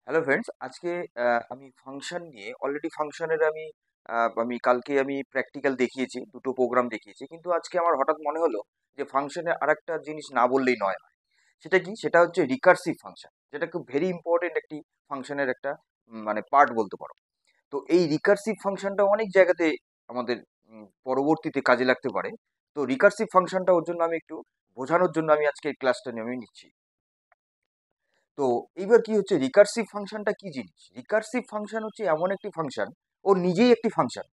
Hello friends, আজকে আমি function নিয়ে অলরেডি ফাংশনের আমি কালকে প্র্যাকটিক্যাল দেখিয়েছি, দুটো প্রোগ্রাম দেখিয়েছি। কিন্তু আজকে আমার হঠাৎ মনে হলো যে ফাংশনের আরেকটা জিনিস না বললেই নয়। সেটা কি? সেটা হচ্ছে রিকার্সিভ ফাংশন, যেটা খুব ভেরি ইম্পর্টেন্ট একটি ফাংশনের একটা মানে পার্ট বলতে পারো। তো এই রিকার্সিভ ফাংশনটা অনেক জায়গাতে আমাদের পরবর্তীতে কাজে লাগতে পারে। তো রিকার্সিভ ফাংশনটা ওর জন্য আমি একটু বোঝানোর জন্য আমি আজকে এই ক্লাসটা নিয়ে আমি নিচ্ছি। তো এইবার কি হচ্ছে, রিকার্সিভ ফাংশনটা কি জিনিস? রিকার্সিভ ফাংশন হচ্ছে এমন একটি ফাংশন, ও নিজেই একটি ফাংশন।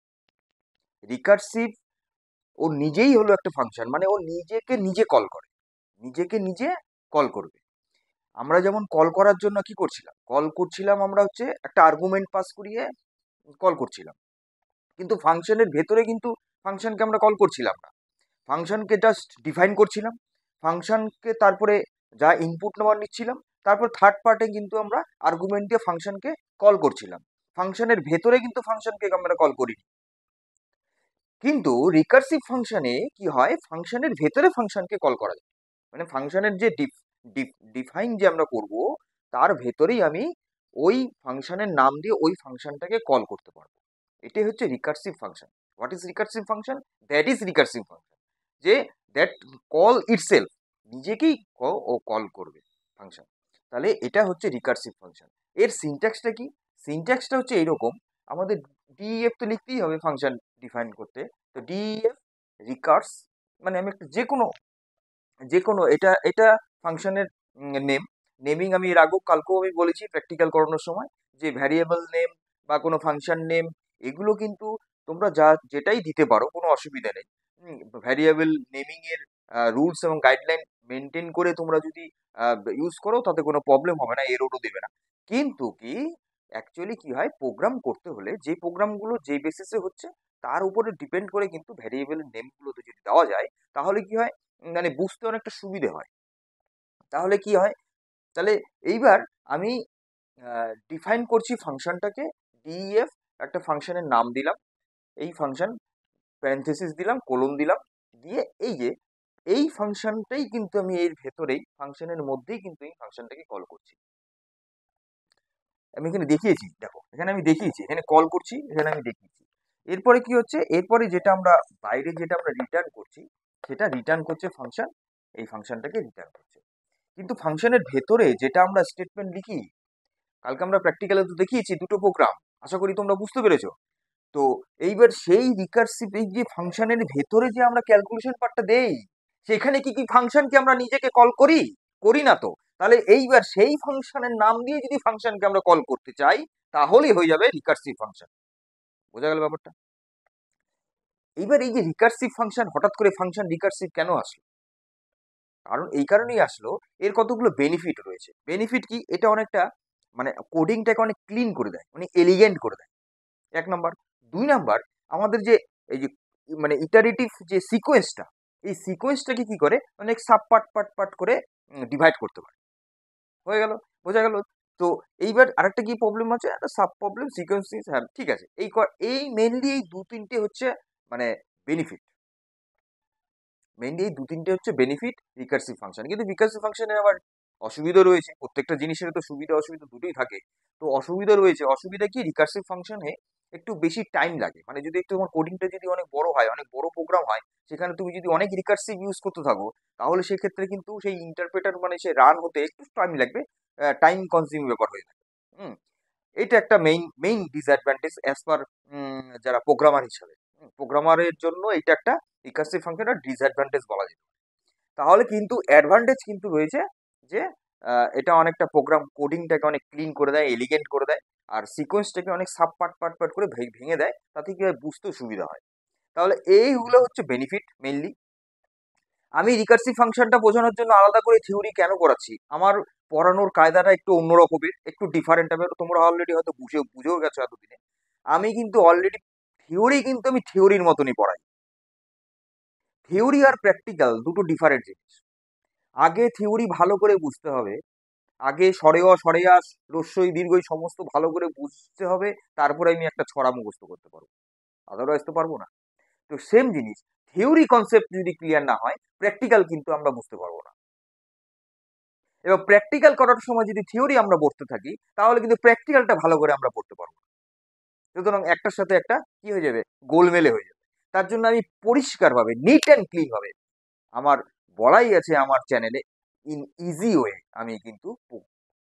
রিকার্সিভ ও নিজেই হলো একটা ফাংশন, মানে ও নিজেকে নিজে কল করে, নিজেকে নিজে কল করবে। আমরা যেমন কল করার জন্য কি করছিলাম, কল করছিলাম আমরা হচ্ছে একটা আর্গুমেন্ট পাস করিয়ে কল করছিলাম। কিন্তু ফাংশনের ভেতরে কিন্তু ফাংশনকে আমরা কল করছিলাম না, ফাংশনকে জাস্ট ডিফাইন করছিলাম। ফাংশনকে তারপরে যা ইনপুট নেওয়ার নিচ্ছিলাম, তারপর থার্ড পার্টে কিন্তু আমরা আর্গুমেন্ট দিয়ে ফাংশনকে কল করছিলাম। ফাংশনের ভেতরে কিন্তু ফাংশনকে আমরা কল করিনি। কিন্তু রিকার্সিভ ফাংশনে কি হয়, ফাংশনের ভেতরে ফাংশনকে কল করা যায়। মানে ফাংশনের যে ডিফাইন যে আমরা করব, তার ভেতরেই আমি ওই ফাংশনের নাম দিয়ে ওই ফাংশনটাকে কল করতে পারবো। এটাই হচ্ছে recursive function. What is recursive function? That is recursive function, যে দ্যাট কল ইটসেলফ, নিজেকেই ও কল করবে ফাংশন। তাহলে এটা হচ্ছে রিকার্সিভ ফাংশন। এর সিনট্যাক্সটা কি? সিনট্যাক্সটা হচ্ছে এইরকম। আমাদের ডিইএফ তো লিখতেই হবে ফাংশন ডিফাইন করতে। তো ডিইএফ রিকার্স, মানে আমি একটা যে কোনো এটা এটা ফাংশনের নেম। নেমিং আমি এর আগেও কালকেও আমি বলেছি প্র্যাকটিক্যাল করানোর সময়, যে ভ্যারিয়েবল নেম বা কোনো ফাংশন নেম, এগুলো কিন্তু তোমরা যেটাই দিতে পারো, কোনো অসুবিধা নেই। ভ্যারিয়েবল নেমিং এর রুলস এবং গাইডলাইন মেনটেন করে তোমরা যদি ইউজ করো, তাতে কোনো প্রবলেম হবে না, এররও দেবে না। কিন্তু কি অ্যাকচুয়ালি কি হয়, প্রোগ্রাম করতে হলে যে প্রোগ্রামগুলো যে বেসিসে হচ্ছে, তার উপরে ডিপেন্ড করে কিন্তু ভ্যারিয়েবলের নেমগুলোতে যদি দেওয়া যায়, তাহলে কি হয়, মানে বুঝতে অনেকটা সুবিধে হয়। তাহলে কি হয়, তাহলে এইবার আমি ডিফাইন করছি ফাংশনটাকে। ডিইএফ একটা ফাংশনের নাম দিলাম, এই ফাংশন প্যারেনথেসিস দিলাম, কোলন দিলাম, দিয়ে এই ফাংশনটাই কিন্তু আমি এর ভেতরেই ফাংশনের মধ্যেই কিন্তু এই ফাংশনটাকে কল করছি। আমি এখানে দেখিয়েছি, দেখো এখানে আমি দেখিয়েছি, এখানে কল করছি, এখানে আমি দেখিয়েছি। এরপরে কি হচ্ছে, এরপরে যেটা আমরা বাইরে যেটা আমরা রিটার্ন করছি, সেটা রিটার্ন করছে ফাংশন, এই ফাংশনটাকে রিটার্ন করছে। কিন্তু ফাংশনের ভেতরে যেটা আমরা স্টেটমেন্ট লিখি, কালকে আমরা প্র্যাকটিক্যালে তো দেখিয়েছি দুটো প্রোগ্রাম, আশা করি তোমরা বুঝতে পেরেছো। তো এইবার সেই রিকার্সিভ, এই যে ফাংশনের ভেতরে যে আমরা ক্যালকুলেশন পার্টটা দেই, সেখানে কি কি ফাংশনকে আমরা নিজেকে কল করি? করি না তো। তাহলে এইবার সেই ফাংশনের নাম দিয়ে যদি ফাংশনকে আমরা কল করতে চাই, তাহলেই হয়ে যাবে রিকার্সিভ ফাংশন। বোঝা গেল ব্যাপারটা? এইবার এই যে রিকার্সিভ ফাংশন, হঠাৎ করে ফাংশন রিকার্সিভ কেন আসলো? কারণ এই কারণেই আসলো, এর কতগুলো বেনিফিট রয়েছে। বেনিফিট কি? এটা অনেকটা মানে কোডিংটাকে অনেক ক্লিন করে দেয়, অনেক এলিগেন্ট করে দেয়, এক নাম্বার। দুই নাম্বার, আমাদের যে এই যে মানে ইটারেটিভ যে সিকোয়েন্সটা, এই সিকোয়েন্সটাকে কি করে অনেক সাব পার্ট পার্ট পার্ট করে ডিভাইড করতে পারে। হয়ে গেল, বোঝা গেল। তো এইবার আরেকটা কি প্রবলেম আছে, একটা সাব প্রবলেম সিকোয়েন্সিং, হ্যাঁ ঠিক আছে। এই মেনলি এই দু তিনটে হচ্ছে মানে বেনিফিট, মেইনলি এই দু তিনটে হচ্ছে বেনিফিট রিকার্সিভ ফাংশন। কিন্তু রিকার্সিভ ফাংশনের আবার অসুবিধা রয়েছে, প্রত্যেকটা জিনিসের তো সুবিধা অসুবিধা দুটোই থাকে। তো অসুবিধা রয়েছে, অসুবিধা কি, রিকার্সিভ ফাংশনে একটু বেশি টাইম লাগে। মানে যদি একটু তোমার কোডিংটা যদি অনেক বড় হয়, অনেক বড় প্রোগ্রাম হয়, সেখানে তুমি যদি অনেক রিকার্সিভ ইউজ করতে থাকো, তাহলে সেক্ষেত্রে কিন্তু সেই ইন্টারপ্রেটার মানে সে রান হতে একটু টাইম লাগবে, টাইম কনজিউমিং ব্যাপার হয়ে থাকে। হুম, এটা একটা main main disadvantage as per যারা প্রোগ্রামার হিসাবে। প্রোগ্রামারের জন্য এটা একটা রিকার্সিভ ফাংশনের ডিসঅ্যাডভান্টেজ বলা যায়। তাহলে কিন্তু অ্যাডভান্টেজ কিন্তু রয়েছে, যে এটা অনেকটা প্রোগ্রাম কোডিংটাকে অনেক ক্লিন করে দেয়, এলিগেন্ট করে দেয়, আর সিকোয়েন্সটাকে অনেক সাব পার্ট পার্ট পার্ট করে ভেঙে দেয়, তাতে কি হয়, বুঝতেও সুবিধা হয়। তাহলে এইগুলো হচ্ছে বেনিফিট মেইনলি। আমি রিকার্সিভ ফাংশনটা বোঝানোর জন্য আলাদা করে থিওরি কেন করাচ্ছি, আমার পড়ানোর কায়দাটা একটু অন্যরকমের, একটু ডিফারেন্ট হবে। তোমরা অলরেডি হয়তো বুঝেও গেছো এতদিনে। আমি কিন্তু অলরেডি থিওরি কিন্তু আমি থিওরির মতনই পড়াই। থিওরি আর প্র্যাকটিক্যাল দুটো ডিফারেন্ট জিনিস। আগে থিওরি ভালো করে বুঝতে হবে, আগে সরেয়া সরেয়া রস্যই দীর্ঘই সমস্ত ভালো করে বুঝতে হবে, তারপরে আমি একটা ছড়া মুখস্থ করতে পারবো, আদারওয়াইজ তো পারবো না। তো সেম জিনিস, থিওরি কনসেপ্ট যদি ক্লিয়ার না হয়, প্র্যাকটিক্যাল কিন্তু আমরা বুঝতে পারবো না। এবার প্র্যাকটিক্যাল করার সময় যদি থিওরি আমরা পড়তে থাকি তাহলে কিন্তু প্র্যাকটিক্যালটা ভালো করে আমরা পড়তে পারবো না। সুতরাং একটার সাথে একটা কি হয়ে যাবে, গোলমেলে হয়ে যাবে। তার জন্য আমি পরিষ্কারভাবে নিট অ্যান্ড ক্লিন ভাবে আমার বলাই আছে আমার চ্যানেলে ইন ইজি ওয়ে আমি কিন্তু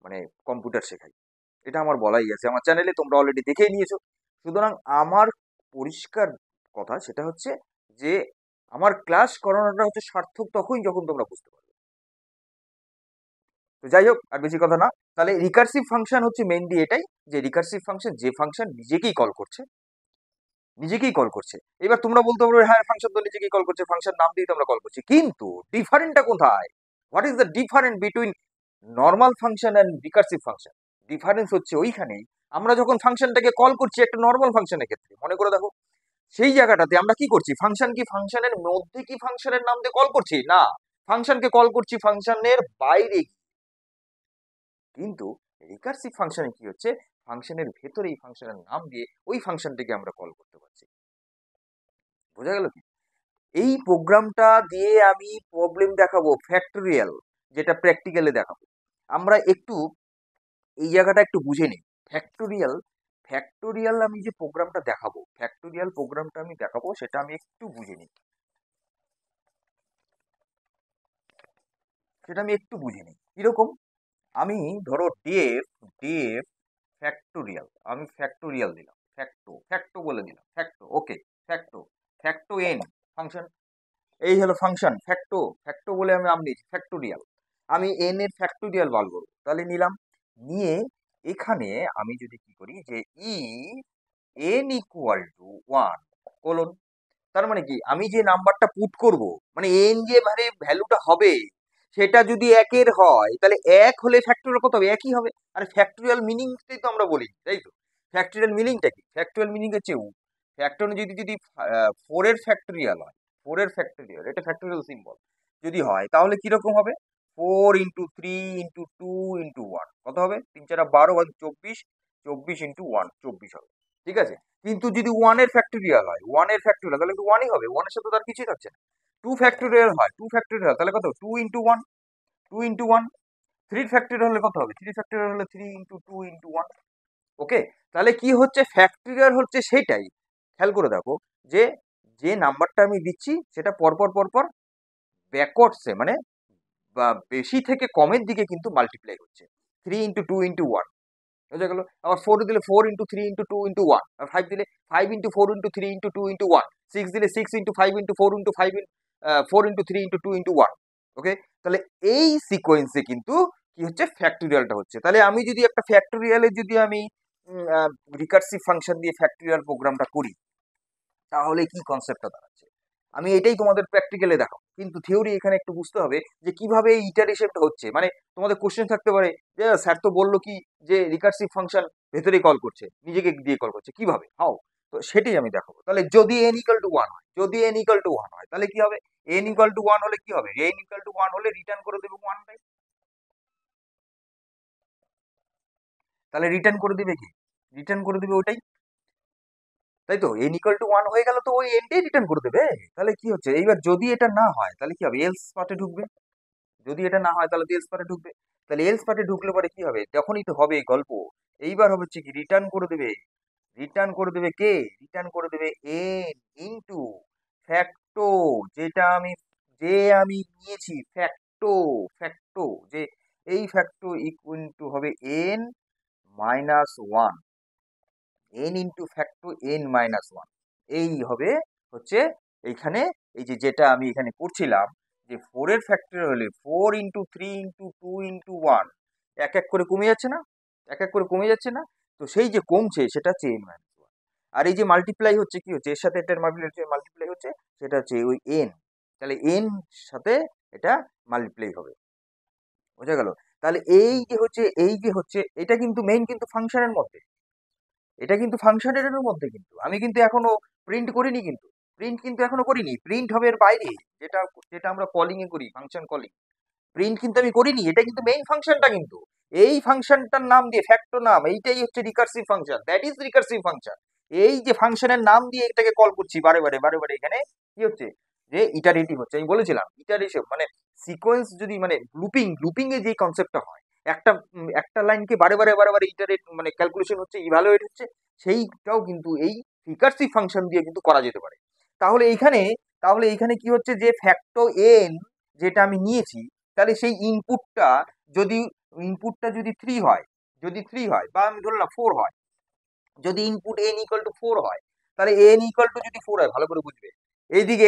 মানে কম্পিউটার শেখাই, এটা আমার বলাই আছে আমার চ্যানেলে, তোমরা অলরেডি দেখেই নিয়েছো। সুতরাং আমার পরিষ্কার কথা সেটা হচ্ছে যে আমার ক্লাস করানোটা হচ্ছে সার্থক তখনই যখন তোমরা বুঝতে পারবে। তো যাই হোক, আর বেশি কথা না, তাহলে রিকার্সিভ ফাংশন হচ্ছে মেইনলি এটাই, যে রিকার্সিভ ফাংশন যে ফাংশন নিজেকেই কল করছে, নিজেকেই কল করছে। এবার তোমরা বলতে পারো হ্যাঁ ফাংশন তো নিজেকেই কল করছে, ফাংশন নাম দিয়ে তো আমরা কল করছি, কিন্তু ডিফারেন্টটা কোথায়? What is the different between normal function and recursive function? Difference হচ্ছে ওইখানেই, আমরা যখন ফাংশনটাকে কল করছি একটা নর্মাল ফাংশনের ক্ষেত্রে, মনে করে দেখো, সেই জায়গাটাতে আমরা কি করছি, ফাংশন কি ফাংশনের মধ্যে কি ফাংশনের নাম দিয়ে কল করছি? না, ফাংশনকে কল করছি ফাংশনের বাইরে। কিন্তু রিকার্সিভ ফাংশনে কি হচ্ছে, ফাংশনের ভেতরেই ফাংশনের নাম দিয়ে ওই ফাংশনটিকে আমরা কল করতে পারছি। বোঝা গেল কি? এই প্রোগ্রামটা দিয়ে আমি প্রবলেম দেখাবো ফ্যাক্টোরিয়াল, যেটা প্র্যাকটিক্যালে দেখাবো। আমরা একটু এই জায়গাটা একটু বুঝে নিই। ফ্যাক্টোরিয়াল, ফ্যাক্টোরিয়াল আমি যে প্রোগ্রামটা দেখাবো, ফ্যাক্টোরিয়াল প্রোগ্রামটা আমি দেখাবো সেটা আমি একটু বুঝে নিই, সেটা আমি একটু বুঝে নিই কিরকম। আমি ধরো ডেফ ডেফ ফ্যাক্টোরিয়াল, আমি ফ্যাক্টোরিয়াল দিলাম, ফ্যাক্টো ফ্যাক্টো বলে দিলাম, ফ্যাক্টো ওকে, ফ্যাক্টো ফ্যাক্টো এন ফাংশন, এই হলো ফাংশন ফ্যাক্টো, ফ্যাক্টো বলে আমি নিয়েছি ফ্যাক্টোরিয়াল, আমি এন এর ফ্যাক্টোরিয়াল বার করবো, তাহলে নিলাম, নিয়ে এখানে আমি যদি কি করি যে E N equal to one colon, তার মানে কি আমি যে নাম্বারটা পুট করব, মানে এন যে মানে ভ্যালুটা হবে সেটা যদি একের হয় তাহলে এক হলে ফ্যাক্টোরিয়াল কত হবে, একই হবে। আর ফ্যাক্টোরিয়াল মিনিংটাই তো আমরা বলি, তাই তো? ফ্যাক্টোরিয়াল মিনিংটা কি? ফ্যাক্টোরিয়াল মিনিং হচ্ছে ফ্যাক্টোরিয়াল যদি যদি ফোর এর ফ্যাক্টোরিয়াল হয়, ফোর এর ফ্যাক্টোরিয়াল এটা ফ্যাক্টোরিয়াল সিম্বল যদি হয় তাহলে কিরকম হবে, four into three into two into one কত হবে, তিন চারা 12 আর 24, 24 ইন্টু ওয়ান 24 হবে, ঠিক আছে। কিন্তু যদি ওয়ানের ফ্যাক্টোরিয়াল হয়, ওয়ানের ফ্যাক্টোরিয়াল তাহলে তো ওয়ানই হবে, ওয়ানের সাথে তার কিছুই থাকছে না। টু ফ্যাক্টোরিয়াল হয়, টু ফ্যাক্টোরিয়াল তাহলে কত, two into one, two into one. Three factorial হলে কত হবে, থ্রি ফ্যাক্টোরিয়াল হলে three into two into one. Okay, তাহলে কি হচ্ছে, ফ্যাক্টোরিয়াল হচ্ছে সেটাই, খেয়াল করে দেখো, যে যে নাম্বারটা আমি দিচ্ছি সেটা পরপর পরপর ব্যাকওয়ার্ডসে মানে বা বেশি থেকে কমের দিকে কিন্তু মাল্টিপ্লাই হচ্ছে, three into two into one, বোঝা গেল। আবার ফোর দিলে four into three into two into one, আর ফাইভ দিলে five into four into three into two into one, six দিলে six into five into four into five four into three into two into one. Okay, তাহলে এই সিকোয়েন্সে কিন্তু কি হচ্ছে, ফ্যাক্টোরিয়ালটা হচ্ছে। তাহলে আমি যদি একটা ফ্যাক্টোরিয়ালে যদি আমি রিকার্সিভ ফাংশন দিয়ে ফ্যাক্টোরিয়াল প্রোগ্রামটা করি তাহলে কি কনসেপ্টটা দাঁড়াচ্ছে, আমি এটাই তোমাদের প্র্যাকটিক্যালে দেখাবো। কিন্তু থিওরি এখানে একটু বুঝতে হবে যে কিভাবে এই ইটারেশনটা হচ্ছে। মানে তোমাদের কোশ্চেন থাকতে পারে যে স্যার তো বললো কি যে রিকার্সিভ ফাংশন ভেতরেই কল করছে, নিজেকে দিয়ে কল করছে, কিভাবে, হাও? তো সেটাই আমি দেখাবো। তাহলে যদি এন ইকাল টু ওয়ান হয়, যদি এন ইকাল টু ওয়ান হয় তাহলে কি হবে, এন ইকাল টু ওয়ান হলে কি হবে, এন ইকাল টু ওয়ান হলে রিটার্ন করে দেবে ওয়ানটাই, তাহলে রিটার্ন করে দিবে কি, রিটার্ন করে দিবে ওটাই, তাই তো। এন ইকুয়াল টু ওয়ান হয়ে গেল তো ওই এনটাই রিটার্ন করে দেবে। তাহলে কি হচ্ছে, এইবার যদি এটা না হয় তাহলে কি হবে, এলস পার্টে ঢুকবে, যদি এটা না হয় তাহলে এলস পার্টে ঢুকবে। তাহলে এলস পার্টে ঢুকলে পরে কি হবে, যখনই তো হবে এই গল্প, এইবার হচ্ছে কি রিটার্ন করে দেবে, রিটার্ন করে দেবে কে, রিটার্ন করে দেবে এন ইনটু ফ্যাক্টো, যেটা আমি যে আমি নিয়েছি ফ্যাক্টো, ফ্যাক্টো যে এই ফ্যাক্টো ইকুয়াল টু হবে N minus one, N into facto N minus one, এই হবে হচ্ছে এইখানে, এই যে যেটা আমি এখানে করছিলাম যে ফোর এর ফ্যাক্টরিয়াল হলে four into three into two into one, এক এক করে কমে যাচ্ছে না, এক এক করে কমে যাচ্ছে না, তো সেই যে কমছে সেটা হচ্ছে এন মাইনাস ওয়ান। আর এই যে মাল্টিপ্লাই হচ্ছে কি হচ্ছে, এর সাথে এটার মাল্টিপ্লাই হচ্ছে, সেটা হচ্ছে ওই এন, তাহলে এন সাথে এটা মাল্টিপ্লাই হবে, বোঝা গেল। তাহলে এই যে হচ্ছে, এই যে হচ্ছে এটা কিন্তু মেইন কিন্তু ফাংশনের মধ্যে, এটা কিন্তু ফাংশনের মধ্যে, কিন্তু আমি কিন্তু এখনো প্রিন্ট করিনি, কিন্তু প্রিন্ট কিন্তু এখনো করিনি, প্রিন্ট হবে এর বাইরে, যেটা যেটা আমরা কলিং এ করি ফাংশন কলিং, প্রিন্ট কিন্তু আমি করিনি, এটা কিন্তু মেইন ফাংশনটা, কিন্তু এই ফাংশনটার নাম দিয়ে ফ্যাক্টো নাম, এইটাই হচ্ছে recursive function, that is recursive function. এই যে ফাংশনের নাম দিয়ে এটাকে কল করছি বারে বারে বারে বারে, এখানে কি হচ্ছে যে ইটারেটিভ হচ্ছে। আমি বলেছিলাম ইটারেশন মানে সিকোয়েন্স যদি মানে লুপিং এ যে কনসেপ্টটা হয়, একটা লাইনকে বারে বারে বারে বারে ইটারেট মানে ক্যালকুলেশন হচ্ছে, ইভালুয়েট হচ্ছে, সেইটাও কিন্তু এই রিকার্সিভ ফাংশন দিয়ে কিন্তু করা যেতে পারে। তাহলে এইখানে তাহলে এইখানে কি হচ্ছে, যে ফ্যাক্টর এন যেটা আমি নিয়েছি, তাহলে সেই ইনপুটটা যদি 3 হয়, বা আমি ধরলাম 4 হয়, যদি ইনপুট এন ইকুয়াল টু 4 হয়, তাহলে এন ইকুয়াল টু যদি 4 হয়, ভালো করে বুঝবে, এইদিকে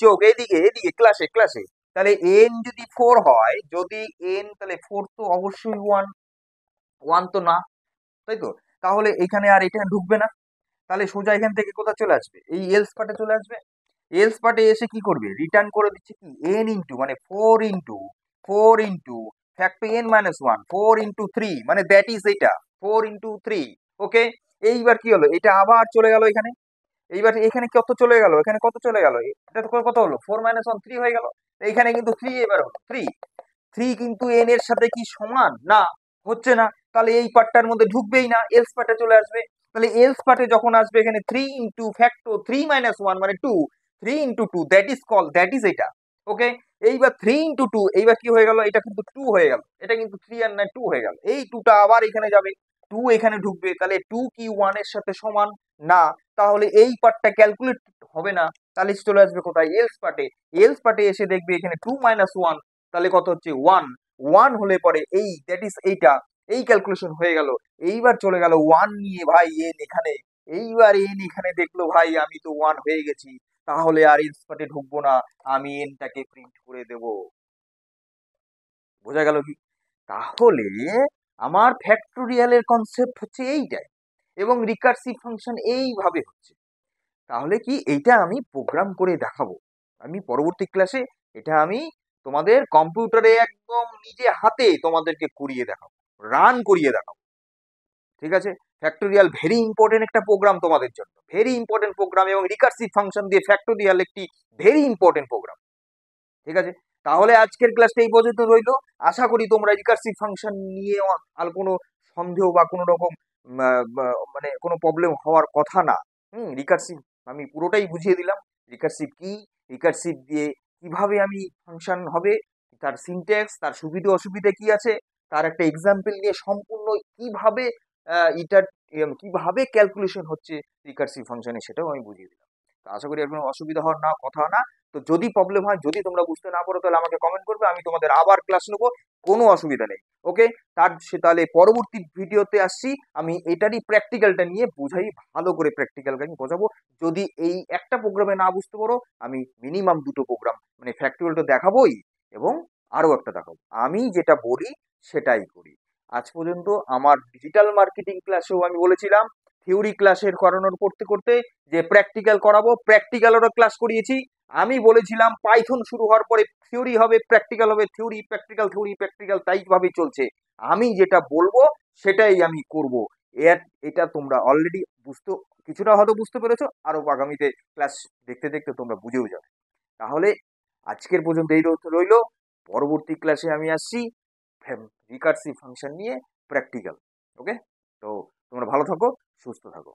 চোখ, এইদিকে ক্লাসে, তাহলে এন যদি 4 হয়, যদি এন, তাহলে 4 তো অবশ্যই 1 তো না, তাই তো? তাহলে এখানে আর এটা ঢুকবে না, তাহলে সোজা এখান থেকে কোথায় চলে আসবে, এই এলস পার্টে চলে আসবে। এলস পার্টে এসে কি করবে, রিটার্ন করে দিচ্ছে কি এন ইন্টু মানে 4 into factor N minus 1, 4 into 3, মানে দ্যাট ইজ এটা 4 ইন্টু 3। ওকে, এইবার কি হলো, এটা আবার চলে গেল এখানে, এইবার এখানে কত চলে গেল, এখানে কত চলে গেল, এটা তো কত হলো, 4 - 1 3 হয়ে গেল। এইখানে কিন্তু 3 এবার হলো 3 কিন্তু এন এর সাথে কি সমান না, হচ্ছে না, তাহলে এই পার্টটার মধ্যে ঢুকবেই না, এলস পার্টে চলে আসবে। তাহলে এলস পার্টে যখন আসবে, এখানে 3 ইন্টু ফ্যাক্টর 3 - 1 মানে 2, 3 ইন্টু 2 দ্যাট ইজ এটা। ওকে, এইবার 3 ইন্টু 2, এইবার কি হয়ে গেল, এটা কিন্তু 2 হয়ে গেল, এটা কিন্তু 3 আর 9 2 হয়ে গেল, এই 2টা আবার এখানে যাবে, 2 এখানে ঢুকবে, তাহলে 2 কি 1 এর সাথে সমান না, তাহলে এই পার্টটা ক্যালকুলেট হবে না, তাহলে চলে আসবে কোথায়, এলস পার্টে এসে দেখবে এখানে 2 - 1, তাহলে কত হচ্ছে 1 হলে পরে এই দ্যাট ইজ এইটা, এই ক্যালকুলেশন হয়ে গেল। এইবার চলে গেল 1 নিয়ে ভাই এন এখানে, এইবার এন এখানে দেখলো ভাই আমি তো 1 হয়ে গেছি, তাহলে আর এলস পার্টে ঢুকবো না, আমি এনটাকে প্রিন্ট করে দেব। বোঝা গেল কি? তাহলে আমার ফ্যাক্টোরিয়ালের কনসেপ্ট হচ্ছে এইটাই, এবং রিকার্সিভ ফাংশন এইভাবে হচ্ছে। তাহলে কি এইটা আমি প্রোগ্রাম করে দেখাবো, আমি পরবর্তী ক্লাসে এটা আমি তোমাদের কম্পিউটারে একদম নিজে হাতে তোমাদেরকে করিয়ে দেখাবো, রান করিয়ে দেখাবো। ঠিক আছে, ফ্যাক্টোরিয়াল ভেরি ইম্পর্টেন্ট একটা প্রোগ্রাম তোমাদের জন্য, ভেরি ইম্পর্টেন্ট প্রোগ্রাম, এবং রিকার্সিভ ফাংশন দিয়ে ফ্যাক্টোরিয়াল একটি ভেরি ইম্পর্টেন্ট প্রোগ্রাম। ঠিক আছে, তাহলে আজকের ক্লাসটা এই পর্যন্ত রইলো। আশা করি তোমরা রিকার্সিভ ফাংশন নিয়ে আর কোনো সন্দেহ বা কোনো রকম মানে কোনো প্রবলেম হওয়ার কথা না। রিকার্সিভ আমি পুরোটাই বুঝিয়ে দিলাম, রিকার্সিভ কি, রিকার্সিভ দিয়ে কিভাবে আমি ফাংশন হবে, তার সিনট্যাক্স, তার সুবিধা অসুবিধা কি আছে, তার একটা এক্সাম্পল নিয়ে সম্পূর্ণ কিভাবে এটা কিভাবে ক্যালকুলেশন হচ্ছে রিকার্সিভ ফাংশনে, সেটাও আমি বুঝিয়ে দিলাম। তো আশা করি এর কোনো অসুবিধা হওয়ার না কথা না। তো যদি প্রবলেম হয়, যদি তোমরা বুঝতে না পারো, তাহলে আমাকে কমেন্ট করবে, আমি তোমাদের আবার ক্লাস নেবো, কোনো অসুবিধা নেই। ওকে, তাহলে পরবর্তী ভিডিওতে আসছি, আমি এটারই প্র্যাকটিক্যালটা নিয়ে বুঝাই, ভালো করে প্র্যাকটিক্যালটা আমি বোঝাবো। যদি এই একটা প্রোগ্রামে না বুঝতে পারো, আমি মিনিমাম 2টো প্রোগ্রাম মানে ফ্যাক্টরিয়ালটা দেখাবোই, এবং আরো একটা দেখাবো, আমি যেটা বলি সেটাই করি। আজ পর্যন্ত আমার ডিজিটাল মার্কেটিং ক্লাসেও আমি বলেছিলাম, থিওরি ক্লাসের করানোর করতে করতে যে প্র্যাকটিক্যাল করাবো, প্র্যাকটিক্যালেরও ক্লাস করিয়েছি। আমি বলেছিলাম পাইথন শুরু হওয়ার পরে থিওরি হবে, প্র্যাকটিক্যাল হবে, থিওরি প্র্যাকটিক্যাল, তাই ভাবেই চলছে। আমি যেটা বলবো সেটাই আমি করব। এটা তোমরা অলরেডি কিছুটা হয়তো বুঝতে পেরেছো, আরো আগামীতে ক্লাস দেখতে দেখতে তোমরা বুঝেও যাবে। তাহলে আজকের পর্যন্ত এই রইলো, পরবর্তী ক্লাসে আমি আসছি রিকার্সিভ ফাংশন নিয়ে প্র্যাকটিক্যাল। ওকে, তো তোমরা ভালো থাকো, সুস্থ থাকো।